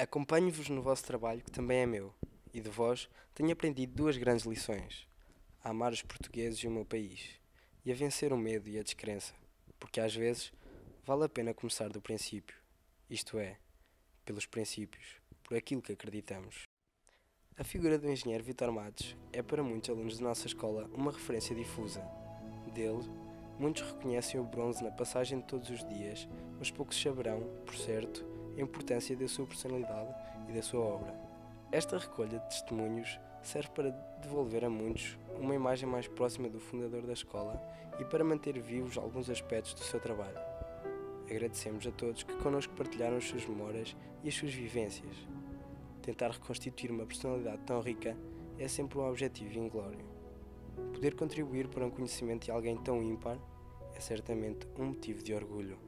Acompanho-vos no vosso trabalho, que também é meu, e de vós tenho aprendido duas grandes lições: a amar os portugueses e o meu país, e a vencer o medo e a descrença, porque às vezes vale a pena começar do princípio, isto é, pelos princípios, por aquilo que acreditamos. A figura do engenheiro Vítor Matos é para muitos alunos de nossa escola uma referência difusa. Dele, muitos reconhecem o bronze na passagem de todos os dias, mas poucos saberão, por certo, a importância da sua personalidade e da sua obra. Esta recolha de testemunhos serve para devolver a muitos uma imagem mais próxima do fundador da escola e para manter vivos alguns aspectos do seu trabalho. Agradecemos a todos que connosco partilharam as suas memórias e as suas vivências. Tentar reconstituir uma personalidade tão rica é sempre um objetivo inglório. Poder contribuir para um conhecimento de alguém tão ímpar é certamente um motivo de orgulho.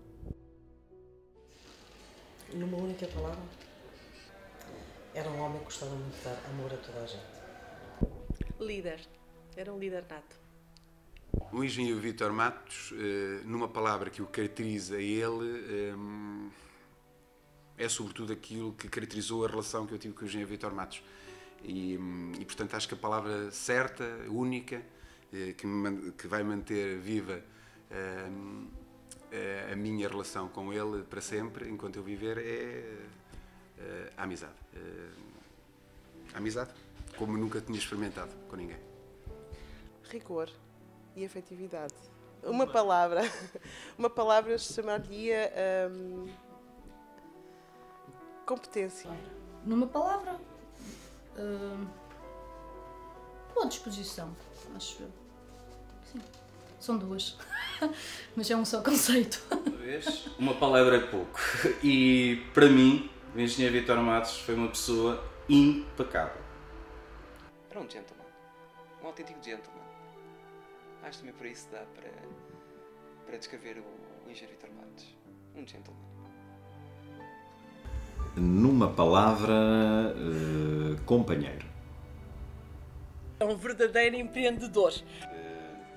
Numa única palavra, era um homem que gostava muito de dar amor a toda a gente. Líder. Era um líder nato. O engenheiro Vítor Matos, numa palavra que o caracteriza ele, é sobretudo aquilo que caracterizou a relação que eu tive com o engenheiro Vítor Matos. E, portanto, acho que a palavra certa, única, que vai manter viva a minha relação com ele para sempre, enquanto eu viver, é a amizade. A amizade, como nunca tinha experimentado com ninguém. Rigor e afetividade. Uma palavra chamar-lhe-ia competência. Numa palavra, boa disposição, acho eu. Sim, são duas, mas é um só conceito. Uma palavra é pouco. E para mim, o engenheiro Vítor Matos foi uma pessoa impecável. Era um gentleman, um autêntico gentleman. Acho também por isso dá para descrever o engenheiro Vítor Matos. Um gentleman. Numa palavra, companheiro. É um verdadeiro empreendedor.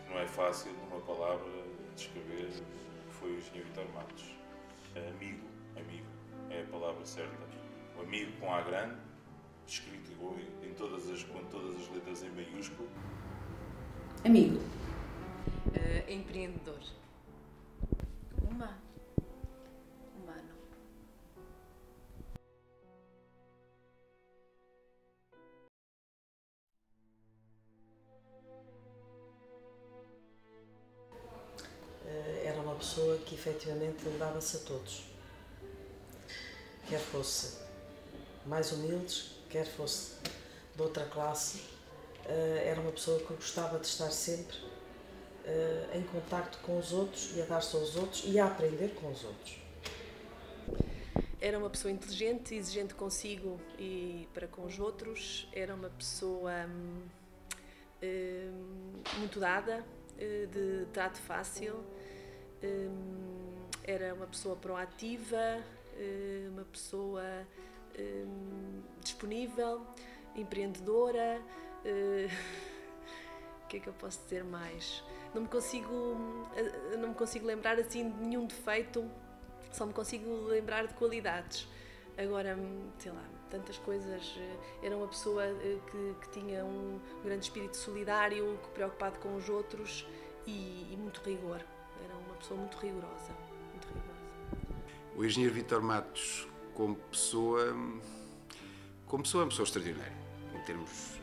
Não é fácil, numa palavra, descrever o que foi o engenheiro Vítor Matos. Amigo, é a palavra certa. O amigo com A grande, escrito com todas as letras em maiúsculo. Amigo. Empreendedor. Humano. Era uma pessoa que efetivamente dava-se a todos. Quer fosse mais humildes, quer fosse de outra classe, era uma pessoa que gostava de estar sempre em contacto com os outros e a dar-se aos outros e a aprender com os outros. Era uma pessoa inteligente, exigente consigo e para com os outros. Era uma pessoa muito dada, de trato fácil. Era uma pessoa proativa, uma pessoa disponível, empreendedora. O que é que eu posso dizer mais? Não me consigo lembrar assim de nenhum defeito, só me consigo lembrar de qualidades. Agora, sei lá, tantas coisas. Era uma pessoa que tinha um grande espírito solidário, preocupado com os outros e muito rigor. Era uma pessoa muito rigorosa. Muito rigorosa. O engenheiro Vítor Matos, como pessoa é uma pessoa extraordinária, em termos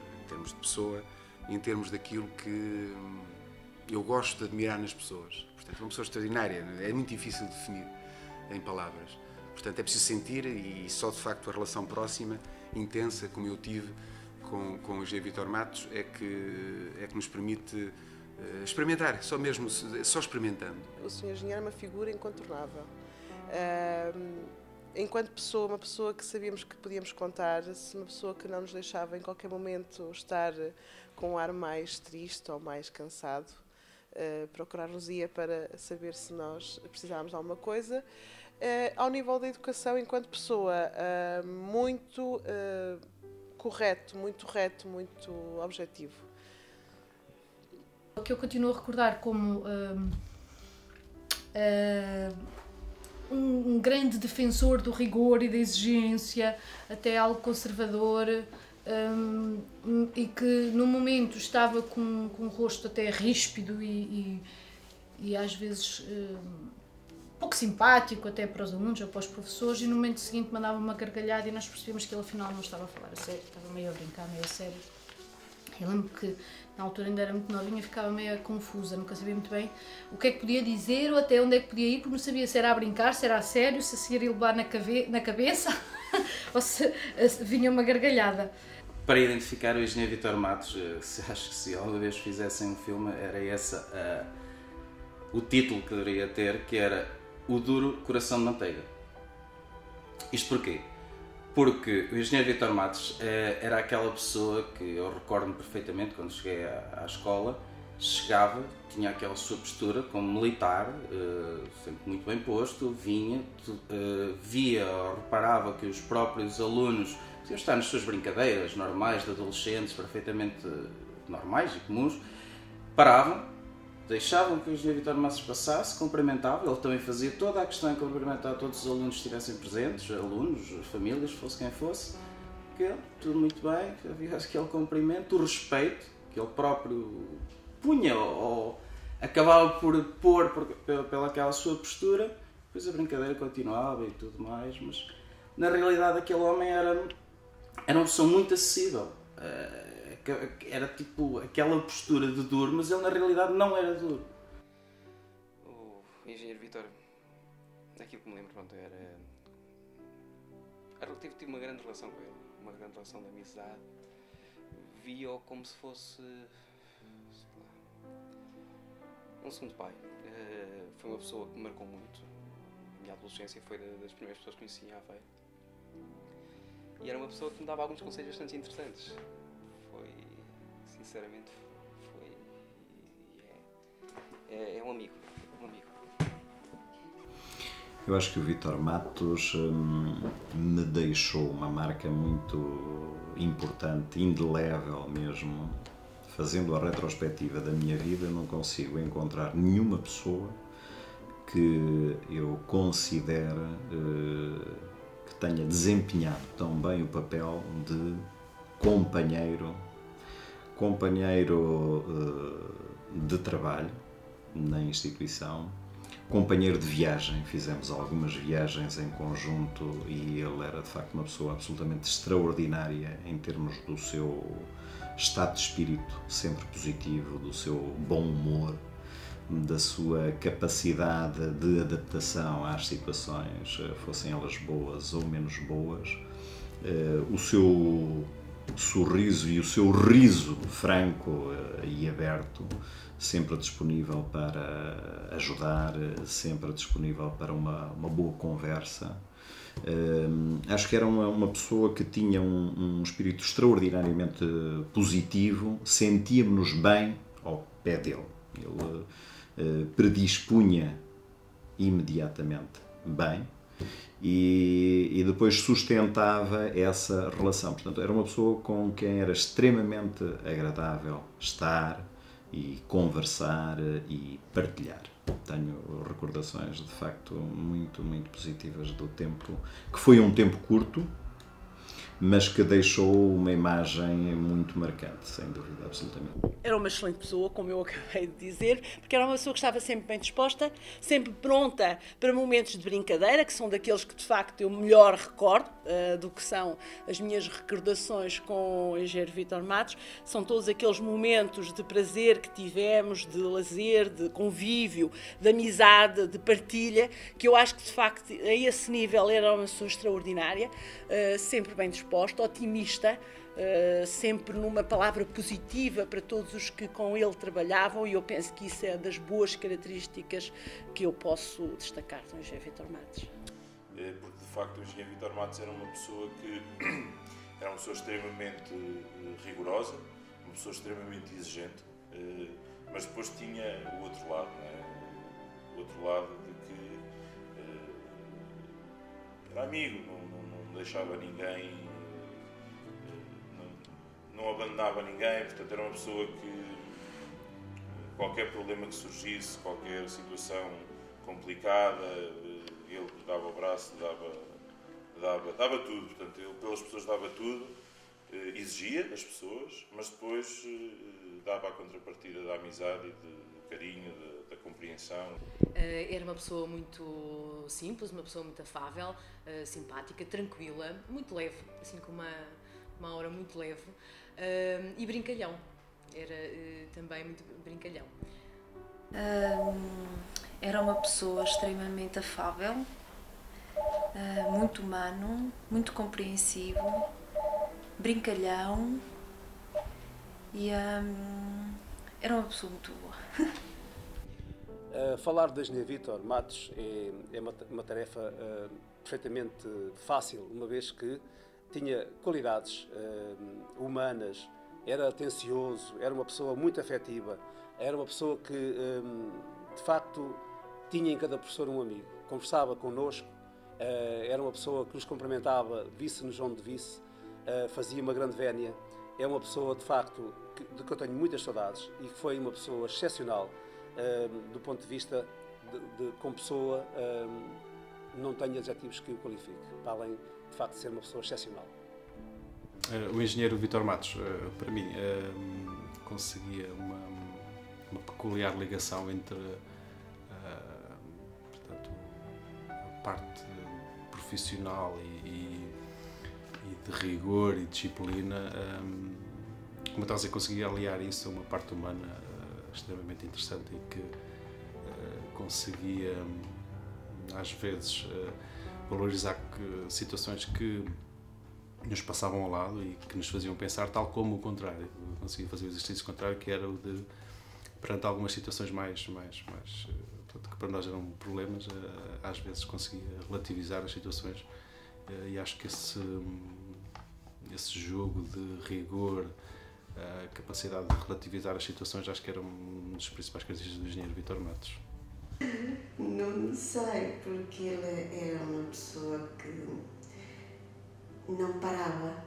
de pessoa, em termos daquilo que eu gosto de admirar nas pessoas. Portanto, é uma pessoa extraordinária, é muito difícil de definir em palavras. Portanto, é preciso sentir, e só de facto a relação próxima, intensa, como eu tive com o engenheiro Vítor Matos, é que nos permite experimentar, só experimentando. O Sr. Engenheiro é uma figura incontornável. Enquanto pessoa, uma pessoa que sabíamos que podíamos contar, uma pessoa que não nos deixava em qualquer momento estar com um ar mais triste ou mais cansado, procurar-nos-ia para saber se nós precisávamos de alguma coisa. Ao nível da educação, enquanto pessoa, muito correto, muito reto, muito objetivo. O que eu continuo a recordar como um grande defensor do rigor e da exigência, até algo conservador, e que no momento estava com um rosto até ríspido e às vezes pouco simpático até para os alunos ou para os professores, e no momento seguinte mandava uma gargalhada e nós percebíamos que ele afinal não estava a falar a sério, estava meio a brincar, meio a sério. Eu lembro que na altura ainda era muito novinha, ficava meio confusa, nunca sabia muito bem o que é que podia dizer ou até onde é que podia ir, porque não sabia se era a brincar, se era a sério, se a seguir ia levar na cabeça ou se vinha uma gargalhada. Para identificar o engenheiro Vítor Matos, acho que se alguma vez fizessem um filme, era esse o título que deveria ter, que era O Duro Coração de Manteiga. Isto porquê? Porque o engenheiro Vítor Matos era aquela pessoa que eu recordo-me perfeitamente quando cheguei à escola, chegava, tinha aquela sua postura como militar, sempre muito bem posto, vinha, via ou reparava que os próprios alunos podiam estar nas suas brincadeiras normais de adolescentes, perfeitamente normais e comuns, paravam, deixavam que o engenheiro Vítor Matos passasse, cumprimentavam, ele também fazia toda a questão de cumprimentar todos os alunos que estivessem presentes, alunos, famílias, fosse quem fosse, que tudo muito bem, havia aquele cumprimento, o respeito que ele próprio punha ou acabava por pôr pela aquela sua postura, depois a brincadeira continuava e tudo mais, mas na realidade aquele homem era uma pessoa muito acessível. Era tipo aquela postura de duro, mas ele na realidade não era duro. O engenheiro Vítor, daquilo que me lembro, pronto, tive uma grande relação com ele, uma grande relação de amizade. Vi-o como se fosse um segundo pai. Foi uma pessoa que me marcou muito. A minha adolescência foi das primeiras pessoas que conheci em Aveiro. E era uma pessoa que me dava alguns conselhos bastante interessantes. Sinceramente, é um amigo, Eu acho que o Vítor Matos me deixou uma marca muito importante, indelével mesmo. Fazendo a retrospectiva da minha vida, não consigo encontrar nenhuma pessoa que eu considere que tenha desempenhado tão bem o papel de companheiro de trabalho na instituição, companheiro de viagem. Fizemos algumas viagens em conjunto e ele era de facto uma pessoa absolutamente extraordinária em termos do seu estado de espírito sempre positivo, do seu bom humor, da sua capacidade de adaptação às situações, fossem elas boas ou menos boas, o seu sorriso e o seu riso franco e aberto, sempre disponível para ajudar, sempre disponível para uma boa conversa. Acho que era uma pessoa que tinha um espírito extraordinariamente positivo, sentíamos-nos bem ao pé dele. Ele predispunha imediatamente bem e depois sustentava essa relação. Portanto, era uma pessoa com quem era extremamente agradável estar e conversar e partilhar. Tenho recordações de facto muito, muito positivas do tempo, que foi um tempo curto, mas que deixou uma imagem muito marcante, sem dúvida, absolutamente. Era uma excelente pessoa, como eu acabei de dizer, porque era uma pessoa que estava sempre bem disposta, sempre pronta para momentos de brincadeira, que são daqueles que de facto eu melhor recordo do que são as minhas recordações com o engenheiro Vítor Matos. São todos aqueles momentos de prazer que tivemos, de lazer, de convívio, de amizade, de partilha, que eu acho que de facto a esse nível era uma pessoa extraordinária, sempre bem disposta, otimista, sempre numa palavra positiva para todos os que com ele trabalhavam, e eu penso que isso é das boas características que eu posso destacar do engenheiro Vítor Matos. Porque de facto o engenheiro Vítor Matos era uma pessoa extremamente rigorosa, uma pessoa extremamente exigente, mas depois tinha o outro lado, não é? O outro lado de que era amigo, não deixava ninguém, não abandonava ninguém, portanto era uma pessoa que qualquer problema que surgisse, qualquer situação complicada, Ele dava o braço, dava tudo. Portanto, ele pelas pessoas dava tudo, exigia as pessoas, mas depois dava a contrapartida da amizade e do carinho, da compreensão. Era uma pessoa muito simples, uma pessoa muito afável, simpática, tranquila, muito leve, assim com uma aura muito leve, e brincalhão. Era também muito brincalhão. Era uma pessoa extremamente afável, muito humano, muito compreensivo, brincalhão e era uma pessoa muito boa. Falar da Engenharia Vítor Matos é uma tarefa perfeitamente fácil, uma vez que tinha qualidades humanas, era atencioso, era uma pessoa muito afetiva, era uma pessoa que, de facto, tinha em cada professor um amigo, conversava connosco, era uma pessoa que nos cumprimentava, visse-nos onde visse, fazia uma grande vénia. É uma pessoa, de facto, de que eu tenho muitas saudades e que foi uma pessoa excepcional. Do ponto de vista como pessoa, não tenho adjetivos que o qualifique, para além de facto de ser uma pessoa excepcional. O engenheiro Vítor Matos, para mim, conseguia uma peculiar ligação entre portanto, a parte profissional e de rigor e disciplina, como estás a conseguir aliar isso a uma parte humana extremamente interessante e que conseguia às vezes valorizar situações que nos passavam ao lado e que nos faziam pensar, tal como o contrário. Eu conseguia fazer o exercício contrário, que era o de, perante algumas situações mais portanto, que para nós eram problemas, às vezes conseguia relativizar as situações, e acho que esse jogo de rigor, a capacidade de relativizar as situações, acho que era uma das principais características do engenheiro Vítor Matos. Não sei, porque ele era uma pessoa que não parava,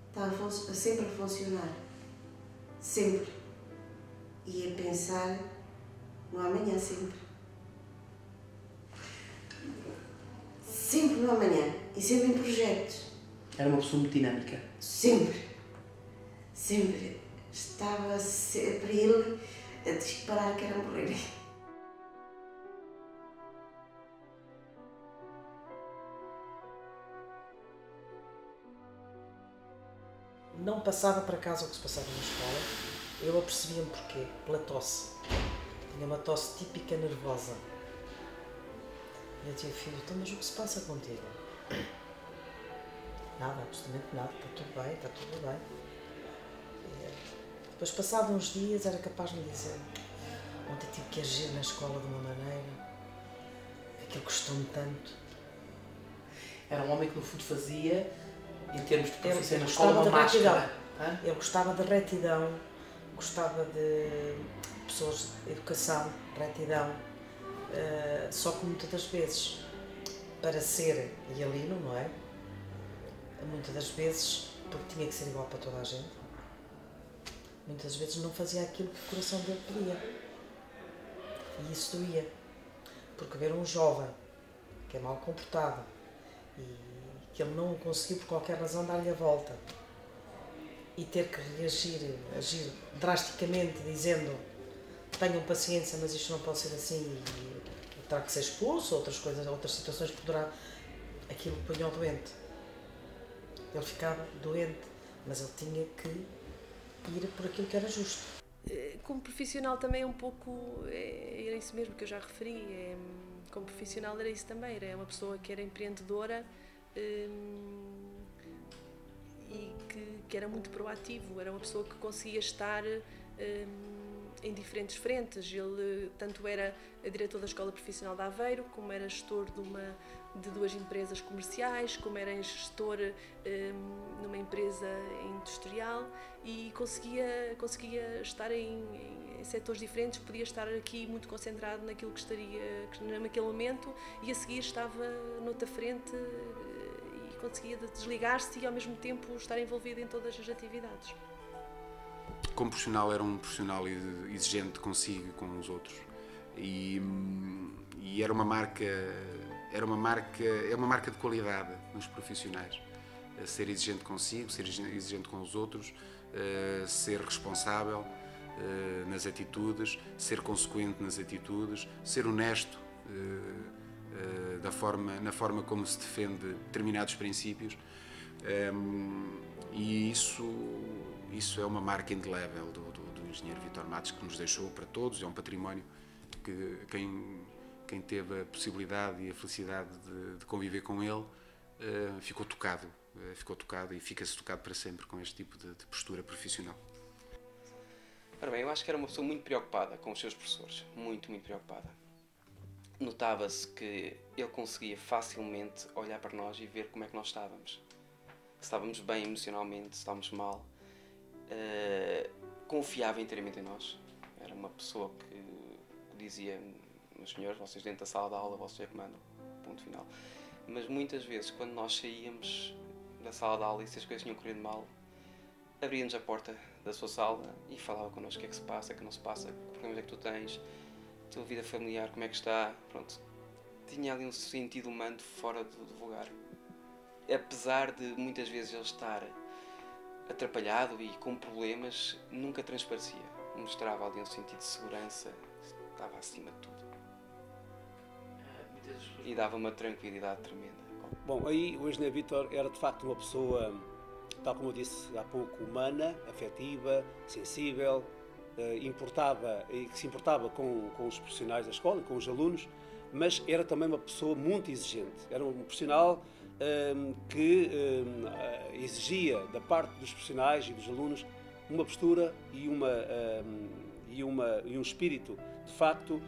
estava sempre a funcionar, sempre, e a pensar no amanhã, sempre no amanhã e sempre em projetos. Era uma pessoa muito dinâmica. Sempre estava para ele a disparar que era morrer. Não passava para casa o que se passava na escola. Eu apercebia-me porquê? Pela tosse. Tinha uma tosse típica nervosa. E eu dizia, filho, então, mas o que se passa contigo? Nada, absolutamente nada, está tudo bem. E, depois, passados uns dias, era capaz de me dizer, ontem tive que agir na escola de uma maneira, aquilo custou-me tanto. Era um homem que no fundo fazia, em termos de profissão na escola, uma máscara. Eu gostava de retidão, gostava de pessoas de educação, retidão, só que muitas das vezes, para ser realino, não é? Muitas das vezes, porque tinha que ser igual para toda a gente, muitas vezes não fazia aquilo que o coração dele pedia. E isso doía. Porque ver um jovem que é mal comportado e que ele não conseguiu por qualquer razão dar-lhe a volta e ter que agir drasticamente, dizendo tenham paciência, mas isto não pode ser assim e terá que ser expulso, outras situações que poderá, aquilo punha-o doente. Ele ficava doente, mas ele tinha que ir por aquilo que era justo. Como profissional também é um pouco, era isso mesmo que eu já referi, como profissional era isso também, era uma pessoa que era empreendedora e que era muito proativo, era uma pessoa que conseguia estar em diferentes frentes. Ele tanto era diretor da Escola Profissional de Aveiro, como era gestor de duas empresas comerciais, como era gestor numa empresa industrial e conseguia estar em setores diferentes, podia estar aqui muito concentrado naquilo que estaria naquele momento e a seguir estava noutra frente e conseguia desligar-se e ao mesmo tempo estar envolvido em todas as atividades. Como profissional, era um profissional exigente consigo e com os outros e era uma marca é uma marca de qualidade nos profissionais. Ser exigente consigo, ser exigente com os outros, ser responsável nas atitudes, ser consequente nas atitudes, ser honesto na forma como se defende determinados princípios. E isso é uma marca indelével do engenheiro Vítor Matos, que nos deixou para todos. É um património que quem teve a possibilidade e a felicidade de conviver com ele ficou tocado e fica-se tocado para sempre com este tipo de postura profissional. Ora bem, eu acho que era uma pessoa muito preocupada com os seus professores, muito, muito preocupada. Notava-se que ele conseguia facilmente olhar para nós e ver como é que nós estávamos. Se estávamos bem emocionalmente, se estávamos mal. Confiava inteiramente em nós. Era uma pessoa que dizia: meus senhores, vocês dentro da sala de aula, vocês comandam, ponto final. Mas muitas vezes, quando nós saíamos da sala de aula e se as coisas tinham corrido mal, abria-nos a porta da sua sala e falava connosco o que é que se passa, o que não se passa, que problemas é que tu tens, a tua vida familiar, como é que está. Pronto, tinha ali um sentido humano fora do vulgar. Apesar de muitas vezes ele estar atrapalhado e com problemas, nunca transparecia. Mostrava ali um sentido de segurança, estava acima de tudo. E dava uma tranquilidade tremenda. Bom, aí o engenheiro Vítor era de facto uma pessoa, tal como eu disse há pouco, humana, afetiva, sensível, que se importava com os profissionais da escola, com os alunos, mas era também uma pessoa muito exigente. Era um profissional que exigia da parte dos profissionais e dos alunos uma postura e um espírito de facto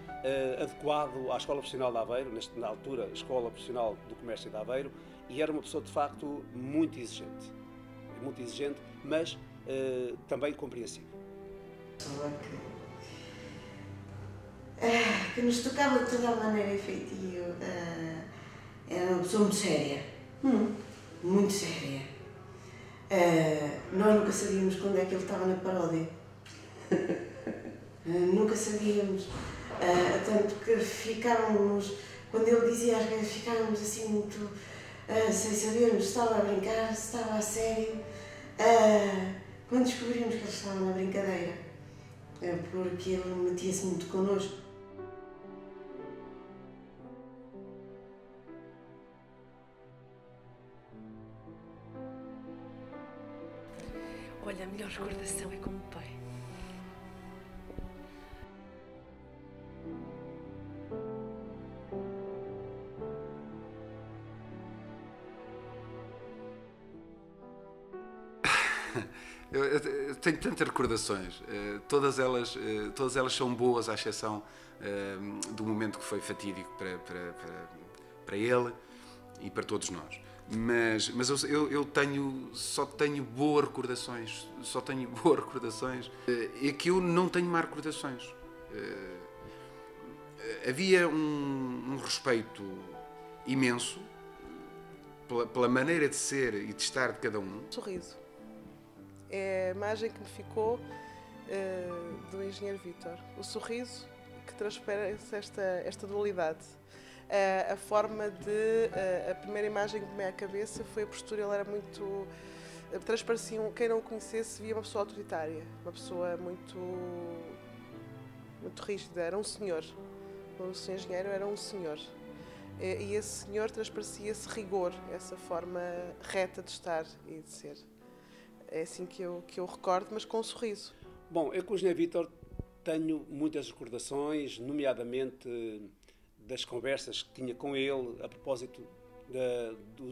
adequado à Escola Profissional de Aveiro, na altura Escola Profissional do Comércio de Aveiro, e era uma pessoa de facto muito exigente, mas também compreensiva. Que nos tocava de toda a maneira e feitio. Era uma pessoa muito séria, muito séria. Nós nunca sabíamos quando é que ele estava na paródia. Nunca sabíamos. Tanto que ficávamos, quando ele dizia as coisas, ficávamos assim muito sem sabermos se estava a brincar, se estava a sério. Quando descobrimos que ele estava na brincadeira, porque ele metia-se muito connosco. Olha, a melhor recordação é como o pai. Eu tenho tantas recordações, todas elas são boas, à exceção do momento que foi fatídico para ele e para todos nós. Mas eu só tenho boas recordações, é que eu não tenho más recordações. Havia um respeito imenso pela maneira de ser e de estar de cada um. Sorriso. É a imagem que me ficou do engenheiro Vítor. O sorriso que transparece esta dualidade. A forma de... A primeira imagem que me veio à cabeça foi a postura. Ele era muito... Transparecia, quem não o conhecesse via uma pessoa autoritária. Uma pessoa muito rígida. Era um senhor. O seu engenheiro era um senhor. E esse senhor transparecia esse rigor, essa forma reta de estar e de ser. É assim que eu recordo, mas com um sorriso. Bom, eu com o engenheiro Vítor tenho muitas recordações, nomeadamente das conversas que tinha com ele a propósito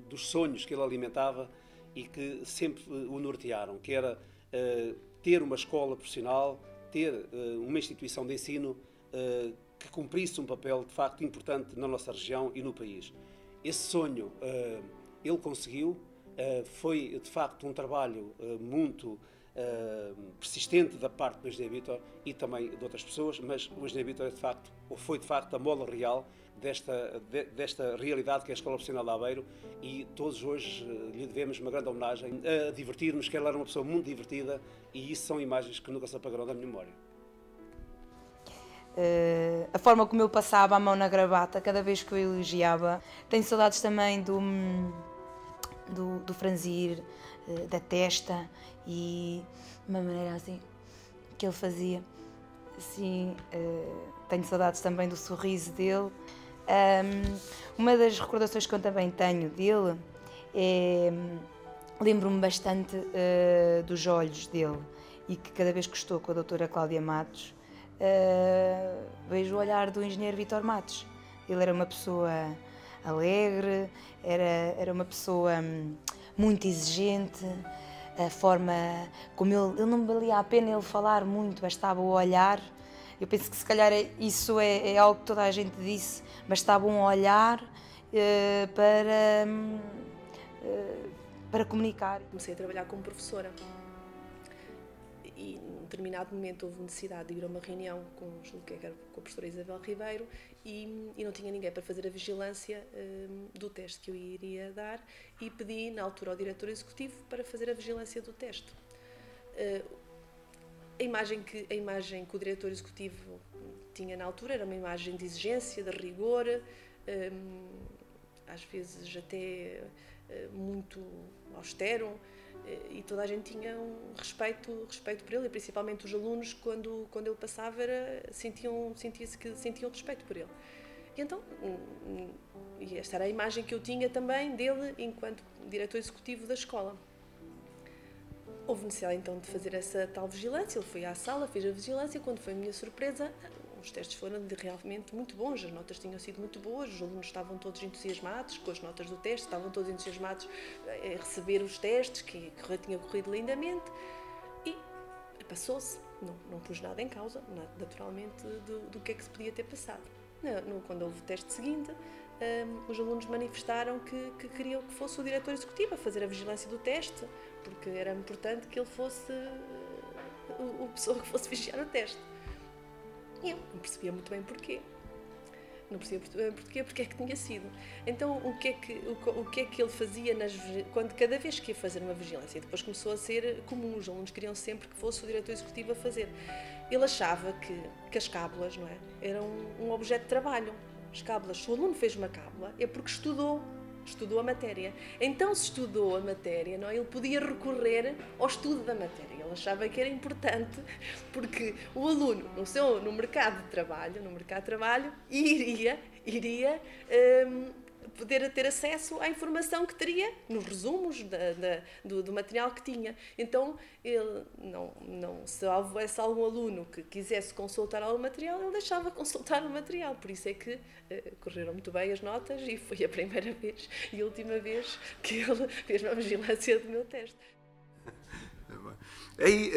dos sonhos que ele alimentava e que sempre o nortearam, que era ter uma escola profissional, ter uma instituição de ensino que cumprisse um papel de facto importante na nossa região e no país. Esse sonho ele conseguiu. Foi de facto um trabalho muito persistente da parte do engenheiro Vítor e também de outras pessoas, mas o engenheiro Vítor foi de facto a mola real desta realidade que é a Escola Profissional de Aveiro, e todos hoje lhe devemos uma grande homenagem, a divertir-nos, que ela era uma pessoa muito divertida, e isso são imagens que nunca se apagarão da minha memória. a forma como ele passava a mão na gravata cada vez que eu elogiava. Tenho saudades também do franzir, da testa e uma maneira assim que ele fazia. Assim, tenho saudades também do sorriso dele. Uma das recordações que eu também tenho dele é... Lembro-me bastante dos olhos dele e que cada vez que estou com a doutora Cláudia Matos vejo o olhar do engenheiro Vítor Matos. Ele era uma pessoa alegre, era uma pessoa muito exigente, a forma como ele não valia a pena ele falar muito, bastava o olhar. Eu penso que se calhar isso é algo que toda a gente disse, bastava um olhar para comunicar. Comecei a trabalhar como professora e num determinado momento houve necessidade de ir a uma reunião com a professora Isabel Ribeiro e não tinha ninguém para fazer a vigilância do teste que eu iria dar e pedi na altura ao diretor executivo para fazer a vigilância do teste. A imagem que o diretor executivo tinha na altura era uma imagem de exigência, de rigor, às vezes até muito austero, e toda a gente tinha um respeito por ele, e principalmente os alunos, quando ele passava, sentia-se que sentiam respeito por ele. E então, e esta era a imagem que eu tinha também dele enquanto diretor executivo da escola. Houve necessidade então de fazer essa tal vigilância, ele foi à sala, fez a vigilância, quando foi a minha surpresa, os testes foram realmente muito bons, as notas tinham sido muito boas, os alunos estavam todos entusiasmados com as notas do teste, estavam todos entusiasmados a receber os testes, que tinha corrido lindamente, e passou-se, não pus nada em causa, naturalmente, do que é que se podia ter passado. Quando houve o teste seguinte, os alunos manifestaram que queriam que fosse o diretor executivo a fazer a vigilância do teste, porque era importante que ele fosse a pessoa que fosse vigiar o teste. E eu não percebia muito bem porquê. Não percebia porque é que tinha sido. Então, o que é que ele fazia cada vez que ia fazer uma vigilância? E depois começou a ser comum, os alunos queriam sempre que fosse o diretor executivo a fazer. Ele achava que as cábulas, não é, eram um objeto de trabalho. As cábulas, se o aluno fez uma cábula, é porque estudou a matéria. Então, se estudou a matéria, não é, ele podia recorrer ao estudo da matéria. Ele achava que era importante porque o aluno, no mercado de trabalho, iria poder ter acesso à informação que teria nos resumos do material que tinha. Então, ele se houvesse algum aluno que quisesse consultar algum material, ele deixava consultar o material. Por isso é que correram muito bem as notas e foi a primeira vez e a última vez que ele fez uma vigilância do meu teste. Aí,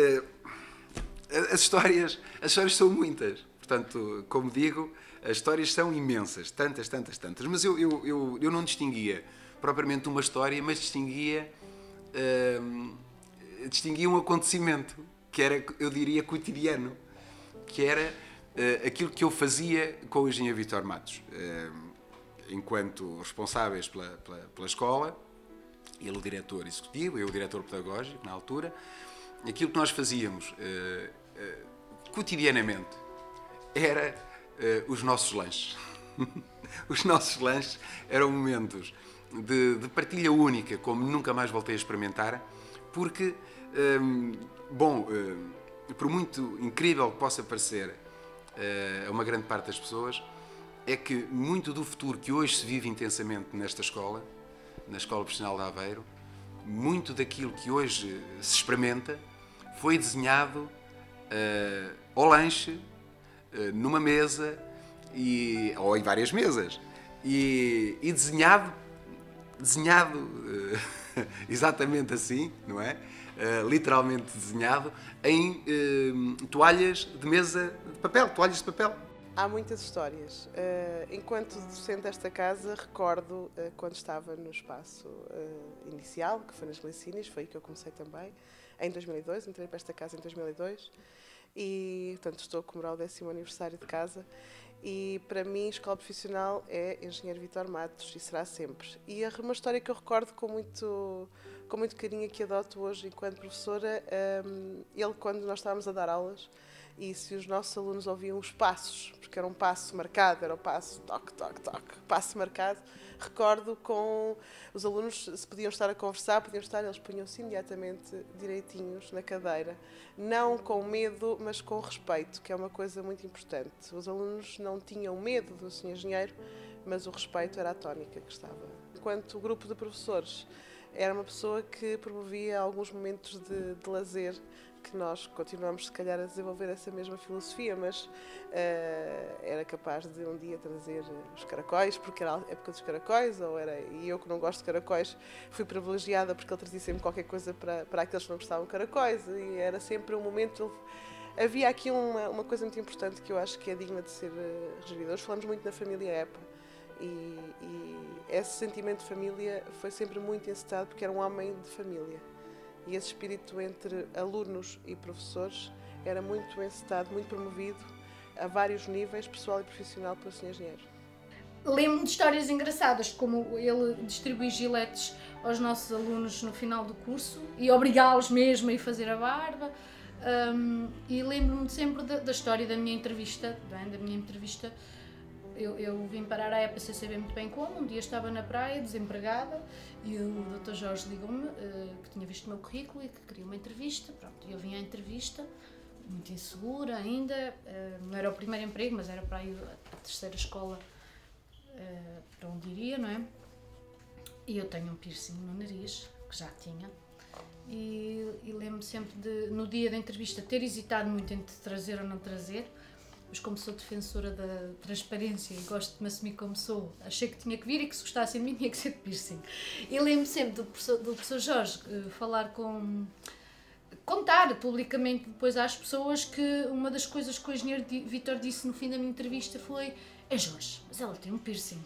as histórias são muitas. Portanto, como digo, as histórias são imensas, tantas. Mas eu não distinguia propriamente uma história, mas distinguia um acontecimento que era, eu diria, cotidiano, que era aquilo que eu fazia com o engenheiro Vítor Matos. Enquanto responsáveis pela escola, ele o diretor executivo, eu o diretor pedagógico na altura, aquilo que nós fazíamos cotidianamente era os nossos lanches. Os nossos lanches eram momentos de partilha única, como nunca mais voltei a experimentar, porque, por muito incrível que possa parecer a uma grande parte das pessoas, é que muito do futuro que hoje se vive intensamente nesta escola, na Escola Profissional de Aveiro, muito daquilo que hoje se experimenta foi desenhado ao lanche, numa mesa, ou em várias mesas, e desenhado exatamente assim, não é? Literalmente desenhado em toalhas de mesa de papel, toalhas de papel. Há muitas histórias. Enquanto docente desta casa, recordo quando estava no espaço inicial, que foi nas Glicínias, foi aí que eu comecei também, em 2002, entrei para esta casa em 2002, e, portanto, estou a comemorar o 10º aniversário de casa, e para mim, escola profissional é Engenheiro Vítor Matos, e será sempre. E uma história que eu recordo com muito carinho, que adoto hoje enquanto professora, ele, quando nós estávamos a dar aulas, e se os nossos alunos ouviam os passos, porque era um passo marcado, era o passo toque, toque, toque, passo marcado, recordo com os alunos, se podiam estar a conversar, eles punham-se imediatamente direitinhos na cadeira, não com medo, mas com respeito, que é uma coisa muito importante. Os alunos não tinham medo do Sr. Engenheiro, mas o respeito era a tónica que estava. Enquanto grupo de professores, era uma pessoa que promovia alguns momentos de lazer, que nós continuamos, se calhar, a desenvolver essa mesma filosofia, mas era capaz de um dia trazer os caracóis, porque era a época dos caracóis, e eu que não gosto de caracóis, fui privilegiada porque ele trazia sempre qualquer coisa para aqueles que não gostavam de caracóis, e era sempre um momento... Havia aqui uma coisa muito importante que eu acho que é digna de ser regerida. Hoje falamos muito na família EPA, e esse sentimento de família foi sempre muito encetado porque era um homem de família. E esse espírito entre alunos e professores era muito encetado, muito promovido a vários níveis, pessoal e profissional, pelo Sr. Engenheiro. Lembro-me de histórias engraçadas, como ele distribuir giletes aos nossos alunos no final do curso e obrigá-los mesmo a ir fazer a barba. E lembro-me sempre da história da minha entrevista, Eu vim parar à EPA sem saber muito bem como. Um dia estava na praia, desempregada, e o Dr. Jorge ligou-me, que tinha visto o meu currículo e que queria uma entrevista. Pronto, eu vim à entrevista, muito insegura ainda, não era o primeiro emprego, mas era para ir a terceira escola para onde iria, não é? E eu tenho um piercing no nariz, que já tinha, e lembro-me sempre de, no dia da entrevista, ter hesitado muito entre trazer ou não trazer, mas como sou defensora da transparência e gosto de me assumir como sou, achei que tinha que vir e que se gostassem de mim tinha que ser de piercing. E lembro-me sempre do professor Jorge contar publicamente depois às pessoas que uma das coisas que o engenheiro Vítor disse no fim da minha entrevista foi: é Jorge, mas ela tem um piercing.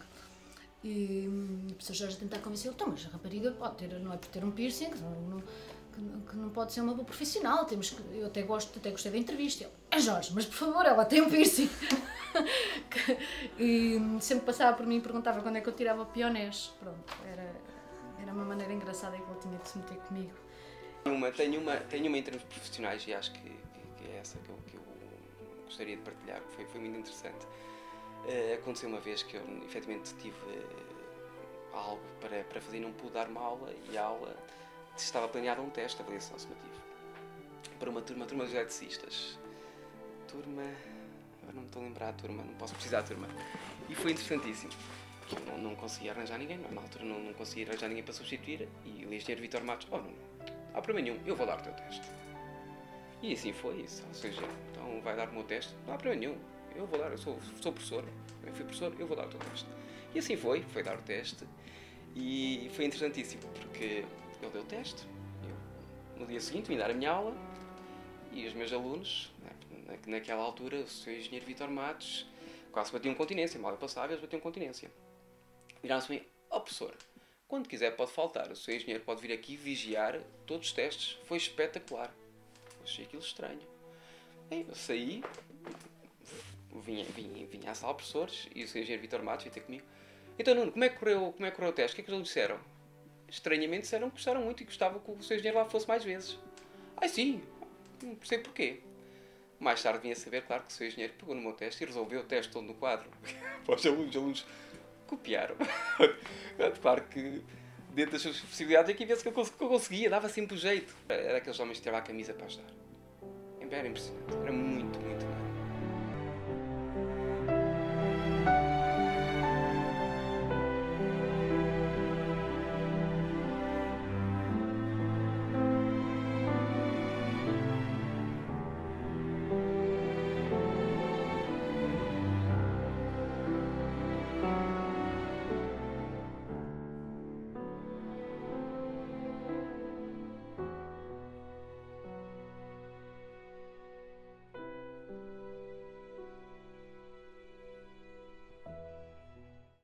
E o professor Jorge tentar convencê-lo: então, mas a rapariga pode ter, não é por ter um piercing, que não pode ser uma boa profissional, eu até gostei da entrevista. Ele: é Jorge, mas por favor, ela tem um piercing. E sempre passava por mim e perguntava quando é que eu tirava o pionés. Pronto, era uma maneira engraçada que ele tinha de se meter comigo. Tenho uma em termos profissionais, e acho que é essa que eu gostaria de partilhar, que foi muito interessante. Aconteceu uma vez que eu efetivamente tive algo para fazer e não pude dar uma aula, e a aula estava planeada um teste de avaliação summativa para uma turma de eletricistas. Agora não me estou a lembrar a turma, não posso precisar da turma. E foi interessantíssimo, porque eu não conseguia arranjar ninguém, na altura não conseguia arranjar ninguém para substituir, e o engenheiro Vítor Matos: oh, não há problema nenhum, eu vou dar o teu teste. E assim foi isso, ou seja, então vai dar o meu teste, não há problema nenhum, eu vou dar, eu sou professor, eu fui professor, eu vou dar o teu teste. E assim foi dar o teste, e foi interessantíssimo, porque ele deu o teste, eu no dia seguinte vim dar a minha aula, e os meus alunos, naquela altura, o Sr. Engenheiro Vítor Matos, quase batiam continência, mal eu passava, eles batiam continência. Viraram-se a mim: ó professor, quando quiser pode faltar, o Sr. Engenheiro pode vir aqui vigiar todos os testes, foi espetacular. Eu achei aquilo estranho. Bem, eu saí, vinha à sala de professores, e o Sr. Engenheiro Vítor Matos veio ter comigo: então Nuno, como é que correu o teste? O que é que eles disseram? Estranhamente disseram que gostaram muito e gostava que o Sr. Engenheiro lá fosse mais vezes. Sim, não percebo porquê. Mais tarde vinha a saber, claro, que o Sr. Engenheiro pegou no meu teste e resolveu o teste todo no quadro. Os alunos copiaram. Claro que dentro das suas possibilidades aqui vê-se que eu conseguia, dava sempre o jeito. Era aqueles homens que tiravam a camisa para ajudar. Era impressionante, era muito